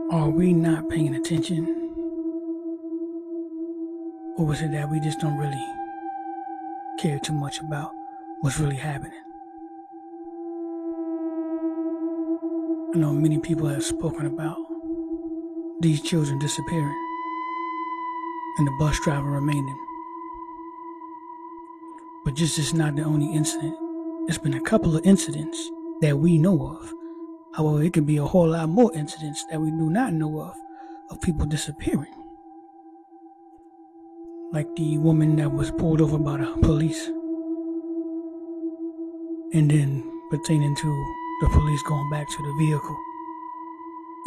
Are we not paying attention? Or was it that we just don't really care too much about what's really happening? I know many people have spoken about these children disappearing and the bus driver remaining. But this is not the only incident. There's been a couple of incidents that we know of. However, it could be a whole lot more incidents that we do not know of people disappearing. Like the woman that was pulled over by the police. And then pertaining to the police going back to the vehicle.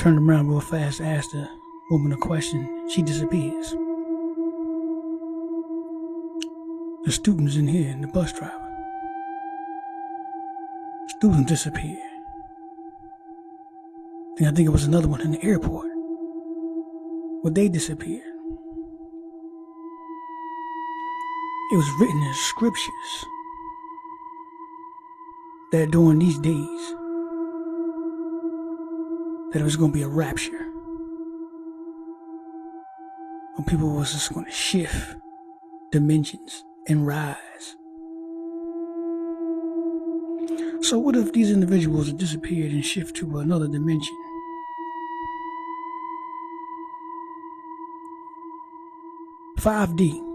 Turned around real fast, asked the woman a question. She disappears. The students in here and the bus driver. Students disappeared. And I think it was another one in the airport. Well, they disappeared. It was written in scriptures that during these days that it was going to be a rapture. When people was just going to shift dimensions and rise. So what if these individuals had disappeared and shift to another dimension? $5D.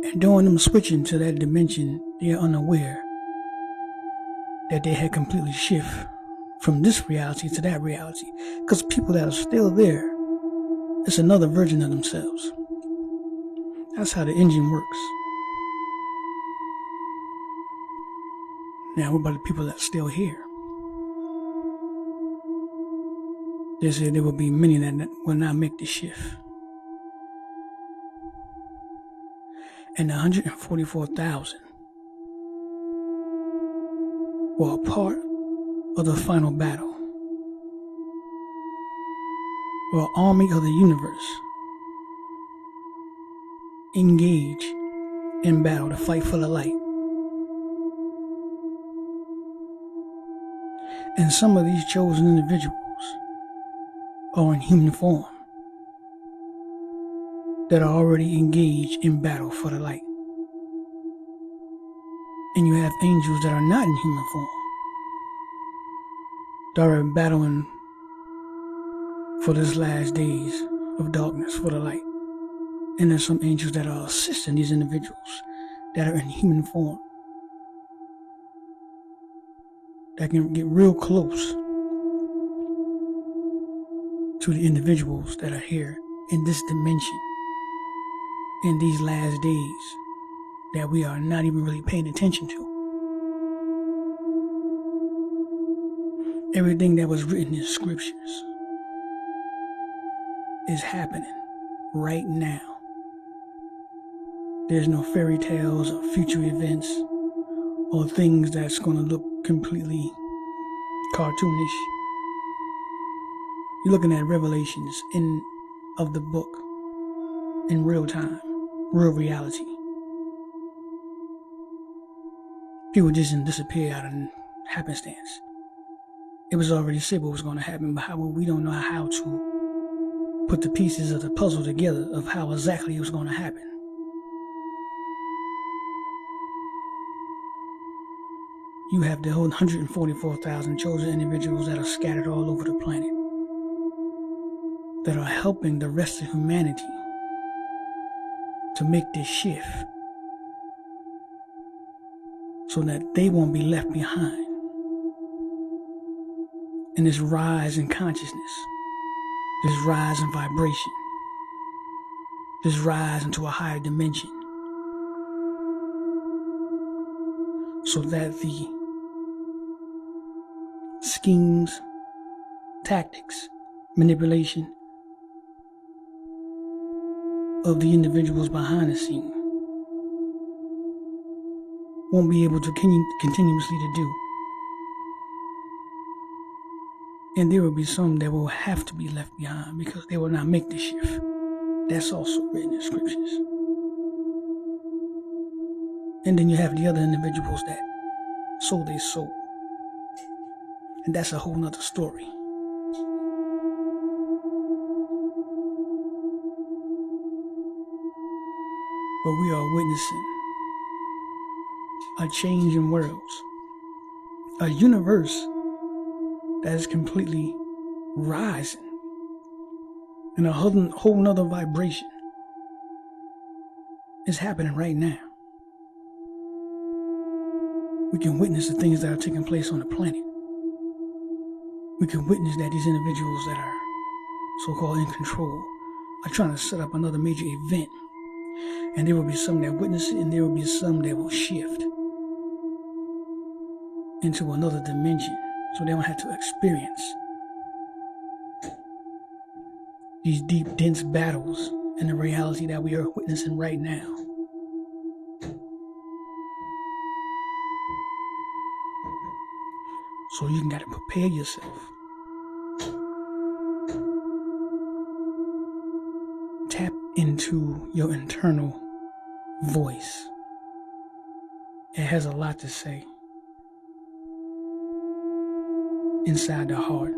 And during them switching to that dimension, they're unaware that they had completely shift from this reality to that reality. Because people that are still there, it's another version of themselves. That's how the engine works. Now, what about the people that's still here? They said there will be many that will not make the shift. And 144,000 were a part of the final battle, where an army of the universe engage in battle to fight for the light. And some of these chosen individuals are in human form that are already engaged in battle for the light. And you have angels that are not in human form that are battling for this last days of darkness for the light. And there's some angels that are assisting these individuals that are in human form that can get real close to the individuals that are here in this dimension in these last days that we are not even really paying attention to. Everything that was written in scriptures is happening right now. There's no fairy tales or future events or things that's going to look completely cartoonish. You're looking at revelations of the book in real time, real reality. People just didn't disappear out of happenstance. It was already said what was going to happen, but we don't know how to put the pieces of the puzzle together of how exactly it was going to happen. You have the whole 144,000 chosen individuals that are scattered all over the planet that are helping the rest of humanity to make this shift so that they won't be left behind in this rise in consciousness, this rise in vibration, this rise into a higher dimension, so that the schemes, tactics, manipulation of the individuals behind the scene won't be able to continuously to do. And there will be some that will have to be left behind because they will not make the shift. That's also written in scriptures. And then you have the other individuals that sold their soul And that's a whole nother story. But we are witnessing a change in worlds, a universe that is completely rising in a whole nother vibration. Is happening right now. We can witness the things that are taking place on the planet. We can witness that these individuals that are so-called in control are trying to set up another major event. And there will be some that witness it, and there will be some that will shift into another dimension so they don't have to experience these deep, dense battles in the reality that we are witnessing right now. So you got to prepare yourself. Tap into your internal voice. It has a lot to say. Inside the heart.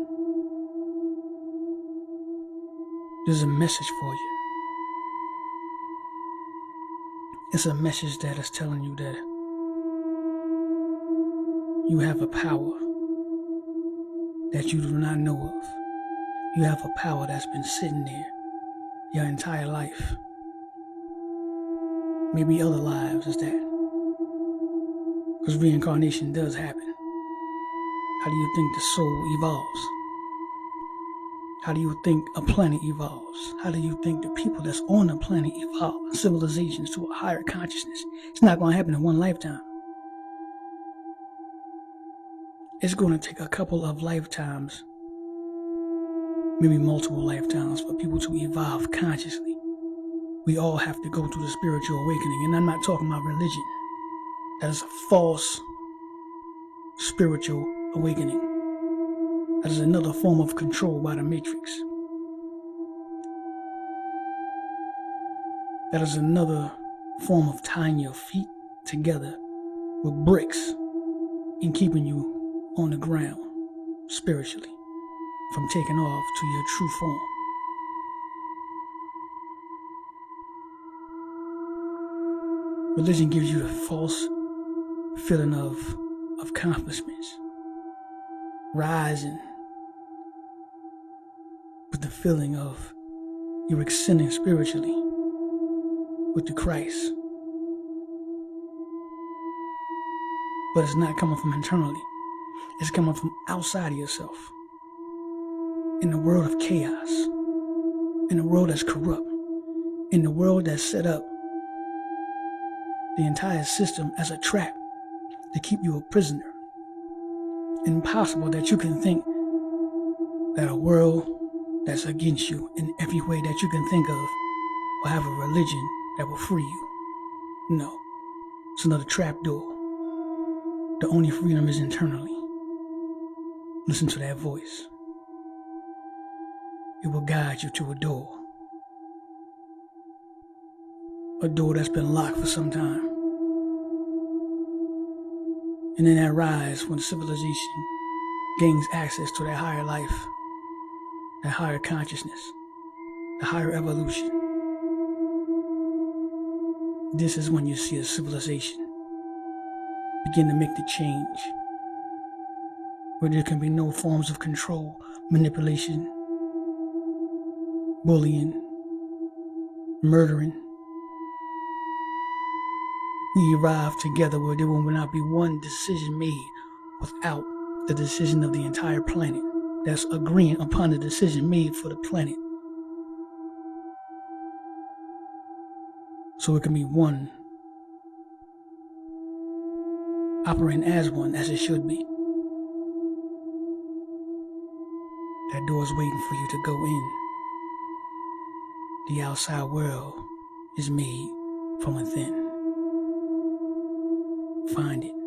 There's a message for you. It's a message that is telling you that you have a power that you do not know of. You have a power that's been sitting there your entire life. Maybe other lives is that. Because reincarnation does happen. How do you think the soul evolves? How do you think a planet evolves? How do you think the people that's on the planet evolve? Civilizations to a higher consciousness. It's not going to happen in one lifetime. It's going to take a couple of lifetimes, maybe multiple lifetimes, for people to evolve consciously. We all have to go through the spiritual awakening. And I'm not talking about religion. That is a false spiritual awakening. That is another form of control by the Matrix. That is another form of tying your feet together with bricks and keeping you on the ground spiritually from taking off to your true form. Religion gives you a false feeling of accomplishments, rising with the feeling of you're ascending spiritually with the Christ. But it's not coming from internally. It's coming from outside of yourself. In the world of chaos, in the world that's corrupt, in the world that's set up the entire system as a trap to keep you a prisoner. Impossible that you can think that a world that's against you in every way that you can think of will have a religion that will free you. No, it's another trap door. The only freedom is internally. Listen to that voice. It will guide you to a door. A door that's been locked for some time. And in that rise, when civilization gains access to that higher life, that higher consciousness, the higher evolution, this is when you see a civilization begin to make the change, where there can be no forms of control, manipulation, bullying, murdering. We arrive together where there will not be one decision made without the decision of the entire planet that's agreeing upon the decision made for the planet. So it can be one, operating as one, as it should be. That door is waiting for you to go in. The outside world is made from within. Find it.